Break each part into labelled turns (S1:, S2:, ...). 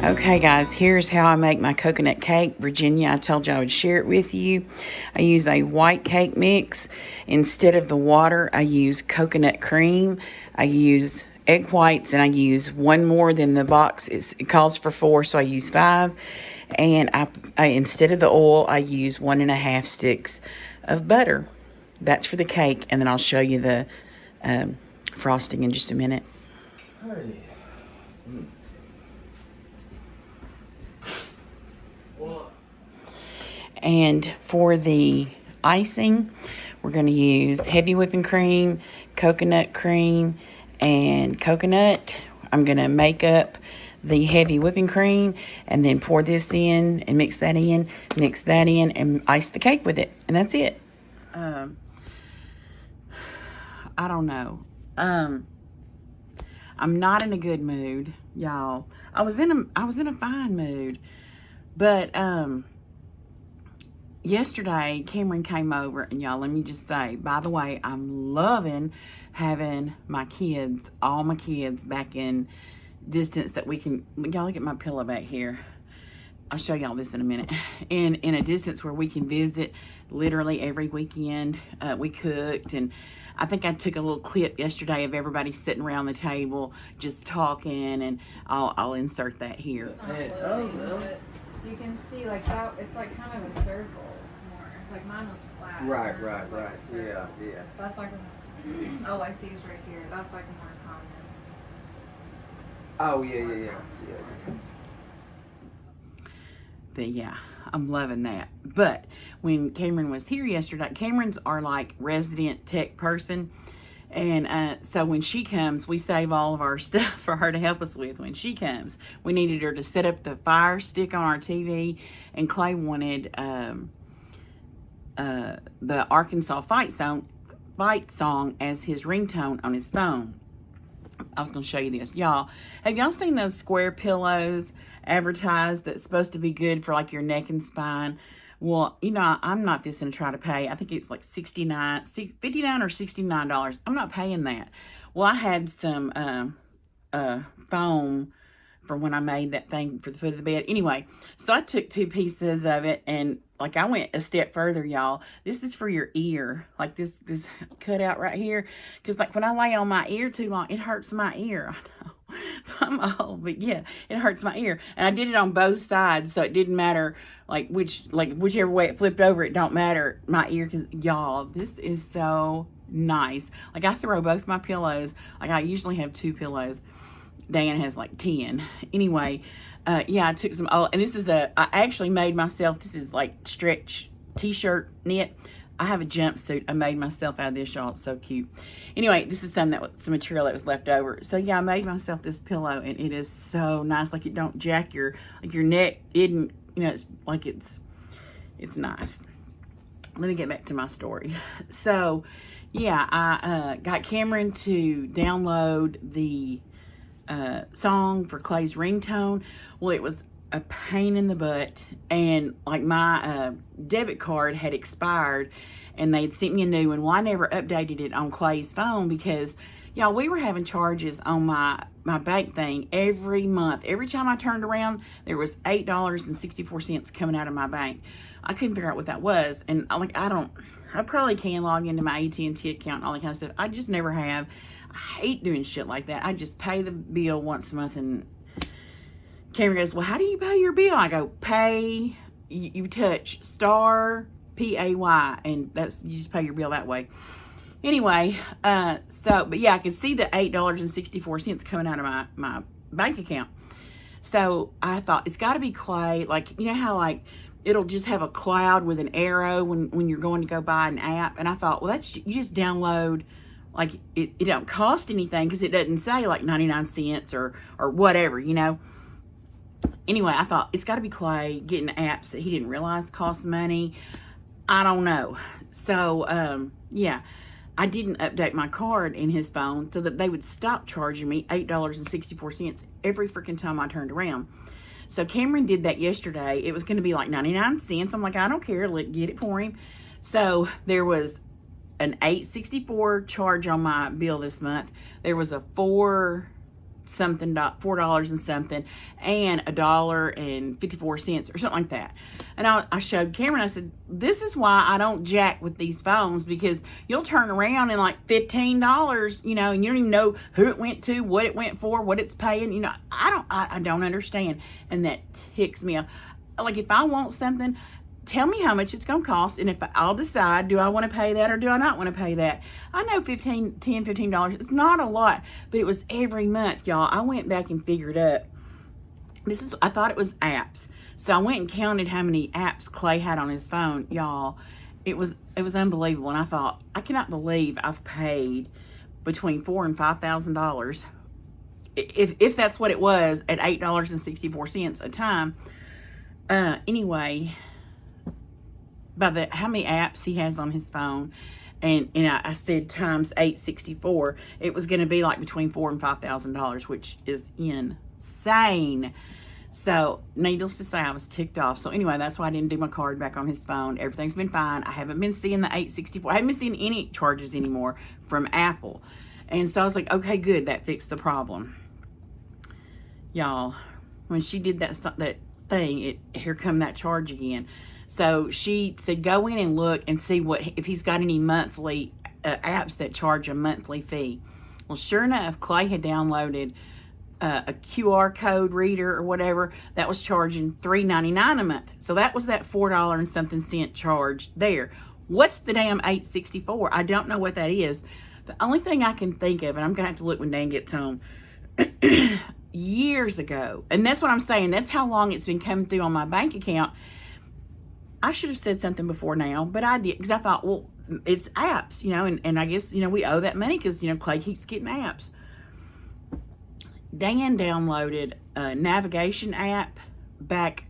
S1: Okay guys, here's how I make my coconut cake. Virginia, I told you I would share it with you. I use a white cake mix. Instead of the water, I use coconut cream. I use egg whites, and I use one more than the box. It calls for 4, so I use 5. And I instead of the oil, I use 1.5 sticks of butter. That's for the cake, and then I'll show you the frosting in just a minute.
S2: Hey.
S1: And for the icing, we're going to use heavy whipping cream, coconut cream, and coconut. I'm going to make up the heavy whipping cream and then pour this in and mix that in, and ice the cake with it. And that's it. I don't know. I'm not in a good mood, y'all. I was in a fine mood, but yesterday Cameron came over, and y'all, let me just say, by the way, I'm loving having all my kids back in distance that we can. Y'all, look at my pillow back here. I'll show y'all this in a minute. In a distance where we can visit literally every weekend. We cooked, and I think I took a little clip yesterday of everybody sitting around the table just talking, and I'll insert that here.
S3: You can see like that. It's like kind of a circle more. Like mine was flat.
S2: Right.
S3: Like
S2: Yeah.
S3: that's like oh, like these right here. That's like more common.
S2: Oh, yeah.
S1: But yeah, I'm loving that. But when Cameron was here yesterday, Cameron's our like resident tech person. And so when she comes, we save all of our stuff for her to help us with when she comes. We needed her to set up the Fire Stick on our TV, and Clay wanted the Arkansas fight song as his ringtone on his phone. I was going to show you this. Y'all, have y'all seen those square pillows advertised that's supposed to be good for like your neck and spine? Well, you know, I'm not just going to try to pay. I think it's like $59 or $69. I'm not paying that. Well, I had some foam for when I made that thing for the foot of the bed. Anyway, so I took 2 pieces of it, and like I went a step further, y'all. This is for your ear, like this cutout right here, because like when I lay on my ear too long, it hurts my ear. I know I'm old, but yeah, it hurts my ear. And I did it on both sides, so it didn't matter whichever way it flipped over, it don't matter my ear, because y'all, this is so nice. Like I throw both my pillows, like I usually have 2 pillows. Dan has like 10. Anyway, yeah, I took some, and this is I actually made myself, this is like stretch t-shirt knit. I have a jumpsuit I made myself out of this, y'all. It's so cute. Anyway, this is some material that was left over. So yeah, I made myself this pillow, and it is so nice. Like it don't jack your neck. It's like it's nice. Let me get back to my story. So yeah, I got Cameron to download the song for Clay's ringtone. Well, it was a pain in the butt, and like my debit card had expired, and they'd sent me a new one. Well, I never updated it on Clay's phone because, y'all, we were having charges on my bank thing every month. Every time I turned around, there was $8.64 coming out of my bank. I couldn't figure out what that was, and I probably can log into my AT&T account and all that kind of stuff. I just never have. I hate doing shit like that. I just pay the bill once a month, and Cameron goes, well, how do you pay your bill? I go, pay, you touch star PAY, and you just pay your bill that way. Anyway, but yeah, I could see the $8.64 coming out of my bank account. So I thought, it's got to be Clay. Like, you know how like it'll just have a cloud with an arrow when you're going to go buy an app? And I thought, well, you just download. Like, it don't cost anything because it doesn't say like 99 cents or whatever, you know. Anyway, I thought, it's got to be Clay getting apps that he didn't realize cost money. I don't know. So, yeah, I didn't update my card in his phone so that they would stop charging me $8.64 every freaking time I turned around. So Cameron did that yesterday. It was going to be like 99 cents. I'm like, I don't care. Get it for him. So there was an $8.64 charge on my bill this month. There was a $4 something, $4 and something, and $1.54 or something like that. And I showed Cameron, I said, this is why I don't jack with these phones, because you'll turn around and like $15, you know, and you don't even know who it went to, what it went for, what it's paying. You know, I don't understand. And that ticks me off. Like, if I want something, tell me how much it's going to cost, and if I'll decide, do I want to pay that or do I not want to pay that? I know $15, it's not a lot, but it was every month, y'all. I went back and figured up. I thought it was apps. So I went and counted how many apps Clay had on his phone, y'all. It was unbelievable, and I thought, I cannot believe I've paid between $4,000 and $5,000, if that's what it was, at $8.64 a time. Anyway, by how many apps he has on his phone, and I said times 864, it was going to be like between $4,000 and $5,000, which is insane. So, needless to say, I was ticked off. So anyway, that's why I didn't do my card back on his phone. Everything's been fine. I haven't been seeing the 864. I haven't been seeing any charges anymore from Apple. And so I was like, okay, good. That fixed the problem. Y'all, when she did that thing, here come that charge again. So she said, go in and look and see if he's got any monthly apps that charge a monthly fee. Well, sure enough, Clay had downloaded a QR code reader or whatever that was charging $3.99 a month. So that was that $4 and something cent charge there. What's the damn $8.64? I don't know what that is. The only thing I can think of, and I'm gonna have to look when Dan gets home, years ago, and that's what I'm saying, that's how long it's been coming through on my bank account. I should have said something before now, but I did, because I thought, well, it's apps, you know, and I guess, you know, we owe that money because, you know, Clay keeps getting apps. Dan downloaded a navigation app back,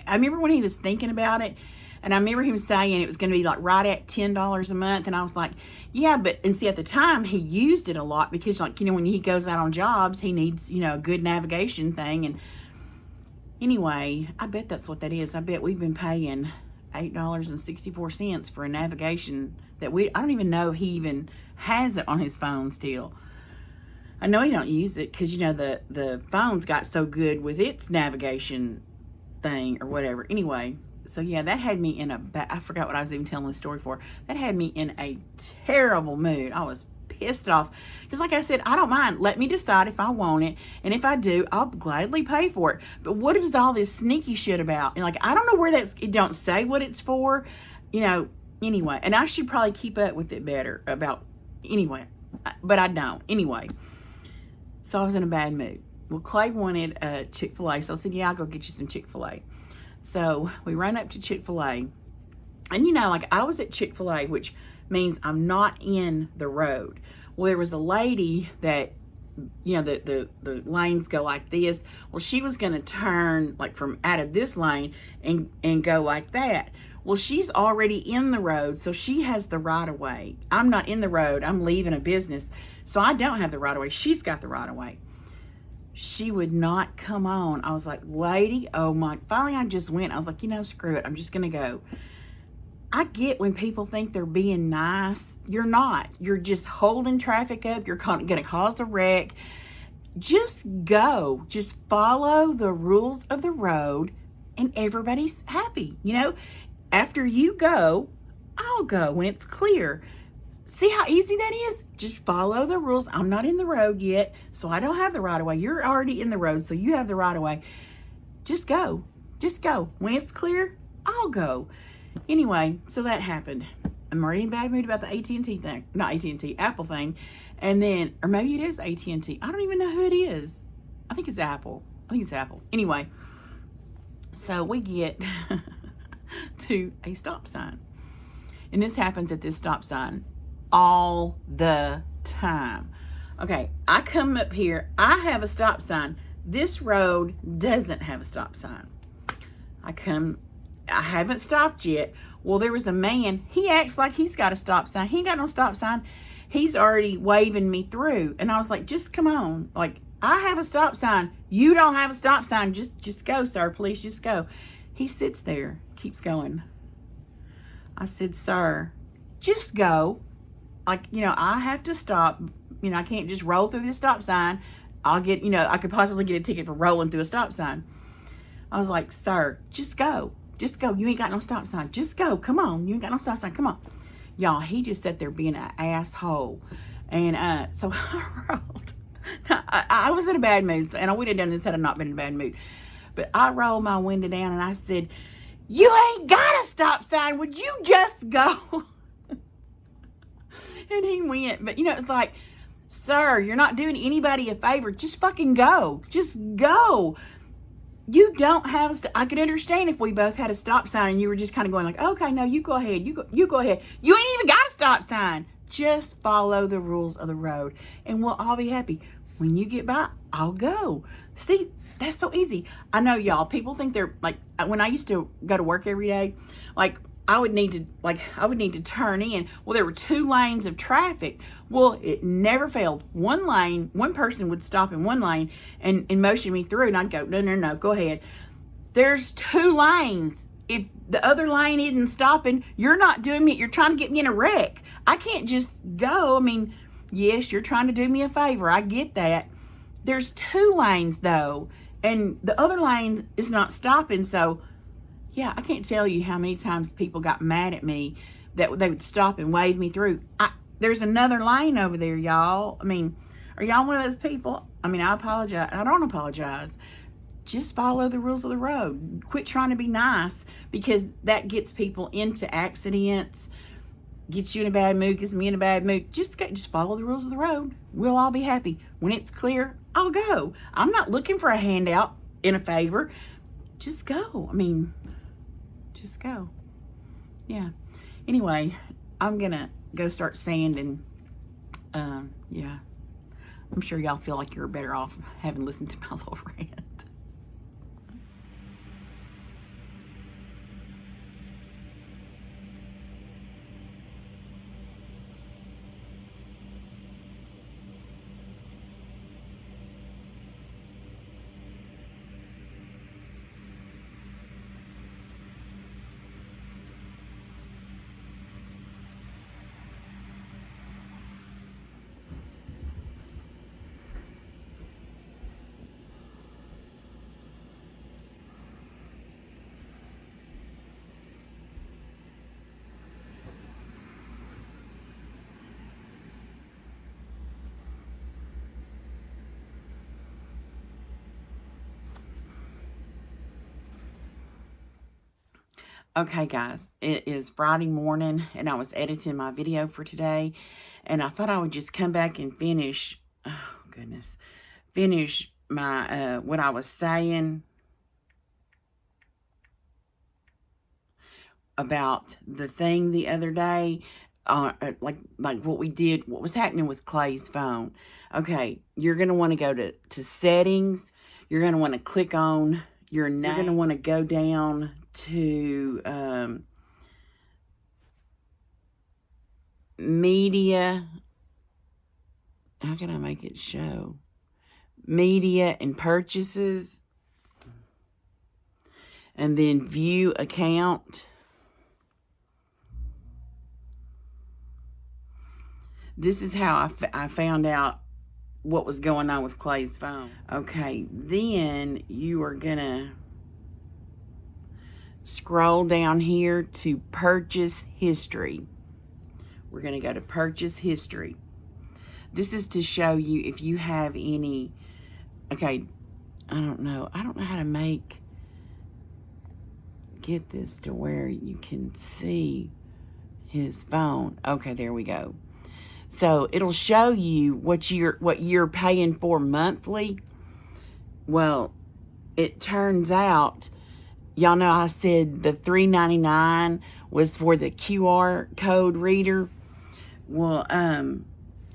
S1: I remember when he was thinking about it, and I remember him saying it was going to be like right at $10 a month, and I was like, yeah, but, and see, at the time, he used it a lot because, like, you know, when he goes out on jobs, he needs, you know, a good navigation thing, and anyway, I bet that's what that is. I bet we've been paying $8.64 for a navigation that I don't even know he even has it on his phone still. I know he don't use it because, you know, the phone's got so good with its navigation thing or whatever. Anyway, so yeah, that had me in I forgot what I was even telling the story for. That had me in a terrible mood. I was pissed off because, like I said, I don't mind. Let me decide if I want it, and if I do, I'll gladly pay for it. But what is all this sneaky shit about? And like, I don't know where it don't say what it's for, you know. Anyway, and I should probably keep up with it better about, anyway, but I don't. Anyway, so I was in a bad mood. Well, Clay wanted a Chick-fil-A, so I said, yeah, I'll go get you some Chick-fil-A. So we ran up to Chick-fil-A, and, you know, like, I was at Chick-fil-A, which means I'm not in the road. Well, there was a lady that, you know, the lanes go like this. Well, she was going to turn like from out of this lane and go like that. Well, she's already in the road, so she has the right of way. I'm not in the road. I'm leaving a business, so I don't have the right of way. She's got the right of way. She would not come on. I was like, lady, oh my. Finally, I just went. I was like, you know, screw it. I'm just going to go. I get when people think they're being nice. You're not. You're just holding traffic up. You're going to cause a wreck. Just go. Just follow the rules of the road, and everybody's happy. You know, after you go, I'll go when it's clear. See how easy that is? Just follow the rules. I'm not in the road yet, so I don't have the right of way. You're already in the road, so you have the right of way. Just go. Just go. When it's clear, I'll go. Anyway, so that happened. I'm already in a bad mood about the AT&T thing. Not AT&T, Apple thing. And then, or maybe it is AT&T. I don't even know who it is. I think it's Apple. Anyway, so we get to a stop sign. And this happens at this stop sign all the time. Okay, I come up here. I have a stop sign. This road doesn't have a stop sign. I haven't stopped yet. Well, there was a man. He acts like he's got a stop sign. He ain't got no stop sign. He's already waving me through. And I was like, just come on. Like, I have a stop sign. You don't have a stop sign. Just go, sir. Please, just go. He sits there, keeps going. I said, sir, just go. Like, you know, I have to stop. You know, I can't just roll through this stop sign. I'll get, I could possibly get a ticket for rolling through a stop sign. I was like, sir, just go. Just go. You ain't got no stop sign. Just go. Come on. You ain't got no stop sign. Come on. Y'all, he just sat there being an asshole. And so I rolled. I was in a bad mood, and I would have done this had I not been in a bad mood. But I rolled my window down, and I said, you ain't got a stop sign. Would you just go? And he went. But, it's like, sir, you're not doing anybody a favor. Just fucking go. Just go. You don't have I could understand if we both had a stop sign and you were just kind of going like, okay, no, you go ahead. You go ahead. You ain't even got a stop sign. Just follow the rules of the road and we'll all be happy. When you get by, I'll go. See, that's so easy. I know, y'all, people think they're like, when I used to go to work every day, like I would need to turn in. Well, there were 2 lanes of traffic. Well, it never failed. One lane, one person would stop in one lane and motion me through, and I'd go, no, go ahead. There's 2 lanes. If the other lane isn't stopping, you're not doing me. You're trying to get me in a wreck. I can't just go. I mean, yes, you're trying to do me a favor. I get that. There's 2 lanes though, and the other lane is not stopping, so yeah, I can't tell you how many times people got mad at me that they would stop and wave me through. There's another lane over there, y'all. I mean, are y'all one of those people? I mean, I apologize. I don't apologize. Just follow the rules of the road. Quit trying to be nice, because that gets people into accidents, gets you in a bad mood, gets me in a bad mood. Just follow the rules of the road. We'll all be happy. When it's clear, I'll go. I'm not looking for a handout in a favor. Just go. I mean, just go. Yeah. Anyway, I'm gonna go start sanding. Yeah. I'm sure y'all feel like you're better off having listened to my little rant. Okay, guys, it is Friday morning, and I was editing my video for today, and I thought I would just come back and finish, oh, goodness, finish my, what I was saying about the thing the other day, like what we did, what was happening with Clay's phone. Okay, you're going to want to go to settings. You're going to want to click on your name. You're going to want to go down to media. How can I make it show? Media and purchases. And then view account. This is how I found out what was going on with Clay's phone. Okay, then you are gonna scroll down here to purchase history. We're gonna go to purchase history. This is to show you if you have any, okay, I don't know how to get this to where you can see his phone. Okay, there we go. So it'll show you what you're paying for monthly. Well, it turns out, y'all know I said the $3.99 was for the QR code reader. Well,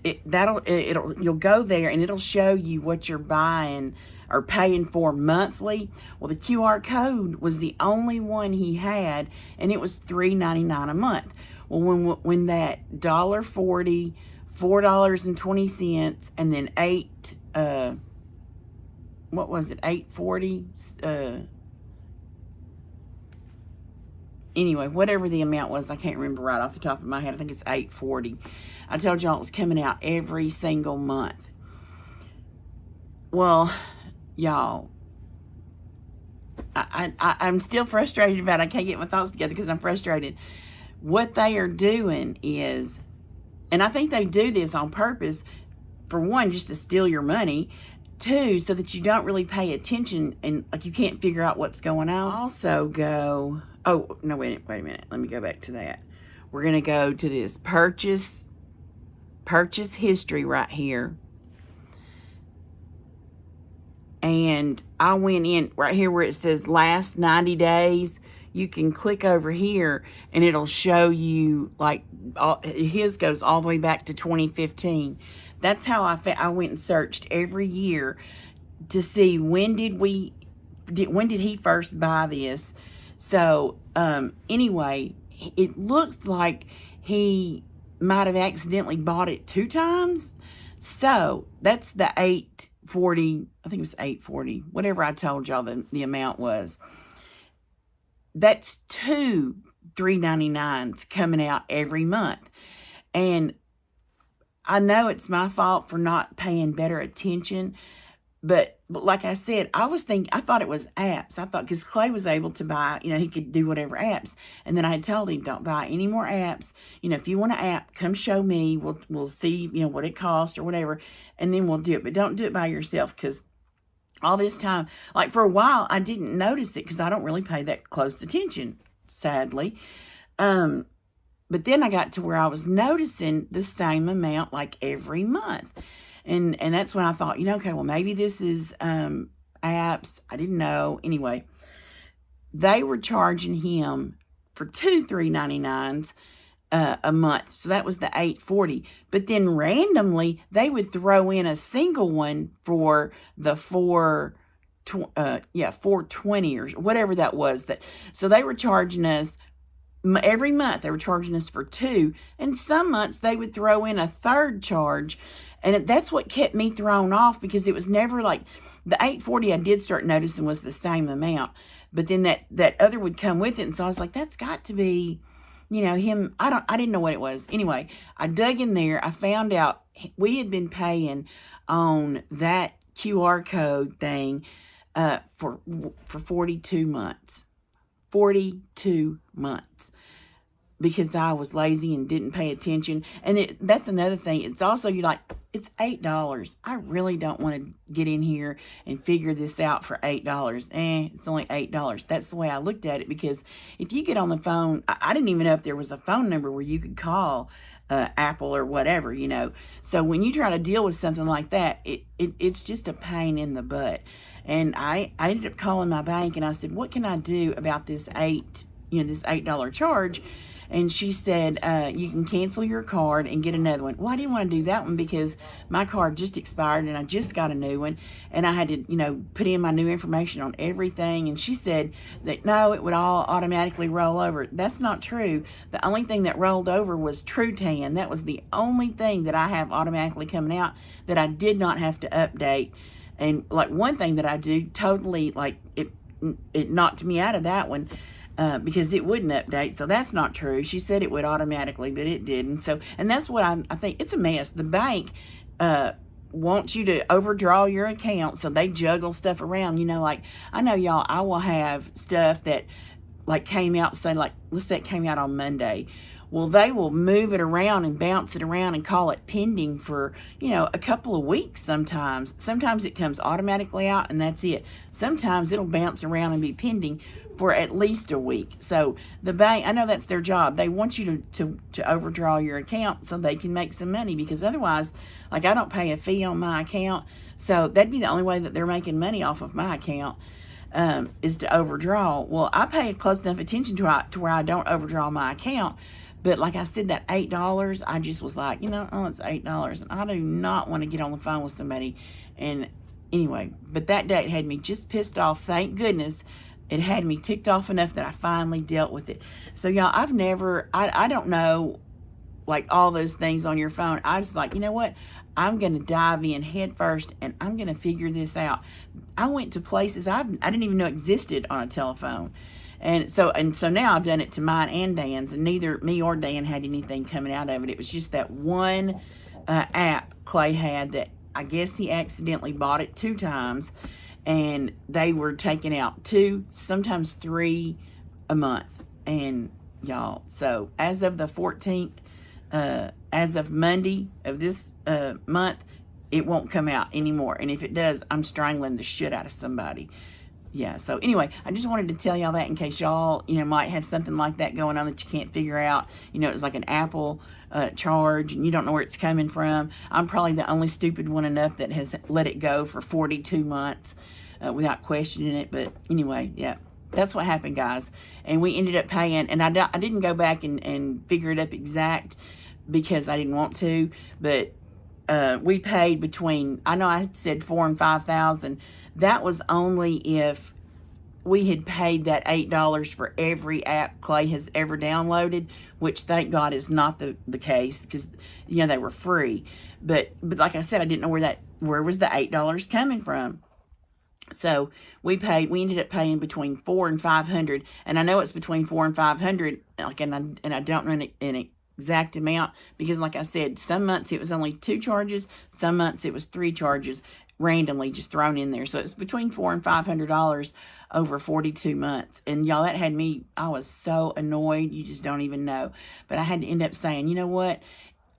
S1: you'll go there and it'll show you what you're buying or paying for monthly. Well, the QR code was the only one he had, and it was $3.99 a month. Well, when that $1.40, $4.20, and then $8.40, anyway, whatever the amount was, I can't remember right off the top of my head. I think it's $8.40. I told y'all it was coming out every single month. Well, y'all, I'm still frustrated about it. I can't get my thoughts together because I'm frustrated. What they are doing is, and I think they do this on purpose, for one, just to steal your money. Two, so that you don't really pay attention and like you can't figure out what's going on. Also go, oh, no, wait a minute. Let me go back to that. We're going to go to this purchase history right here. And I went in right here where it says last 90 days. You can click over here and it'll show you like his goes all the way back to 2015. That's how I went and searched every year to see when did he first buy this. So anyway, it looks like he might have accidentally bought it 2 times. So that's the 840, I think it was 840, whatever I told y'all the amount was. That's 2 $3.99s coming out every month. And I know it's my fault for not paying better attention, but like I said, I thought it was apps. I thought, because Clay was able to buy, he could do whatever apps. And then I had told him, don't buy any more apps. If you want an app, come show me. We'll see, what it costs or whatever, and then we'll do it. But don't do it by yourself, because all this time, like for a while, I didn't notice it because I don't really pay that close attention, sadly. But then I got to where I was noticing the same amount like every month. And that's when I thought, okay, well, maybe this is apps. I didn't know. Anyway, they were charging him for 2 $3.99s a month. So that was the $8.40. But then randomly, they would throw in a single one for the $4.20 or whatever that was. So they were charging us every month. They were charging us for 2, and some months they would throw in a third charge, and that's what kept me thrown off, because it was never like the $8.40 I did start noticing was the same amount, but then that other would come with it, and so I was like, that's got to be him. I didn't know what it was. Anyway, I dug in there. I found out we had been paying on that QR code thing for 42 months. 42 months, because I was lazy and didn't pay attention. And that's another thing. It's also, it's $8. I really don't want to get in here and figure this out for $8. It's only $8. That's the way I looked at it, because if you get on the phone, I didn't even know if there was a phone number where you could call Apple or whatever, So when you try to deal with something like that, it's just a pain in the butt. And I ended up calling my bank, and I said, what can I do about this $8 charge? And she said, you can cancel your card and get another one. Well, I didn't want to do that one because my card just expired and I just got a new one. And I had to, put in my new information on everything. And she said that, no, it would all automatically roll over. That's not true. The only thing that rolled over was TrueTan. That was the only thing that I have automatically coming out that I did not have to update. And like one thing that I do totally, like it knocked me out of that one. Because it wouldn't update. So that's not true. She said it would automatically, but it didn't. So, and that's what I think. It's a mess. The bank wants you to overdraw your account, so they juggle stuff around. Like, I know y'all, I will have stuff that like came out, say like, let's say it came out on Monday. Well, they will move it around and bounce it around and call it pending for, a couple of weeks sometimes. Sometimes it comes automatically out and that's it. Sometimes it'll bounce around and be pending for at least a week. So the bank, I know that's their job. They want you to overdraw your account so they can make some money, because otherwise, like, I don't pay a fee on my account. So that'd be the only way that they're making money off of my account. Is to overdraw. Well, I pay close enough attention to where I don't overdraw my account. But like I said, that $8, I just was like, it's $8. And I do not want to get on the phone with somebody. And anyway, but that date had me just pissed off. Thank goodness it had me ticked off enough that I finally dealt with it. So y'all, I don't know, like all those things on your phone. I was like, you know what? I'm going to dive in head first and I'm going to figure this out. I went to places I didn't even know existed on a telephone. And so now I've done it to mine and Dan's, and neither me or Dan had anything coming out of it. It was just that one app Clay had that I guess he accidentally bought it 2 times, and they were taking out 2, sometimes 3 a month. And y'all, so as of the 14th, as of Monday of this month, it won't come out anymore. And if it does, I'm strangling the shit out of somebody. Yeah, so anyway, I just wanted to tell y'all that in case y'all, might have something like that going on that you can't figure out. It was like an Apple charge, and you don't know where it's coming from. I'm probably the only stupid one enough that has let it go for 42 months without questioning it. But anyway, yeah, that's what happened, guys. And we ended up paying, and I didn't go back and figure it up exact because I didn't want to, but we paid between, I know I said $4,000 and $5,000. That was only if we had paid that $8 for every app Clay has ever downloaded, which thank God is not the case, because they were free. But like I said, I didn't know where was the $8 coming from. So we ended up paying between $400 and $500, and I know it's between $400 and $500. And I don't know an exact amount, because like I said, some months it was only 2 charges, some months it was 3 charges randomly just thrown in there. So it's between $400 and $500 over 42 months. And y'all, that had me, I was so annoyed, you just don't even know. But I had to end up saying, you know what,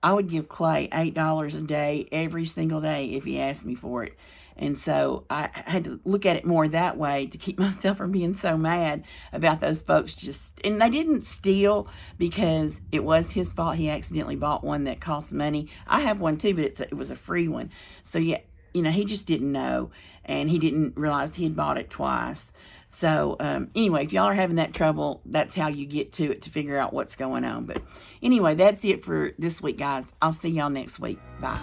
S1: I would give Clay $8 a day every single day if he asked me for it. And so I had to look at it more that way to keep myself from being so mad about those folks and they didn't steal because it was his fault. He accidentally bought one that cost money. I have one too, but it was a free one. So yeah, he just didn't know, and he didn't realize he had bought it twice. So anyway, if y'all are having that trouble, that's how you get to it, to figure out what's going on. But anyway, that's it for this week, guys. I'll see y'all next week. Bye.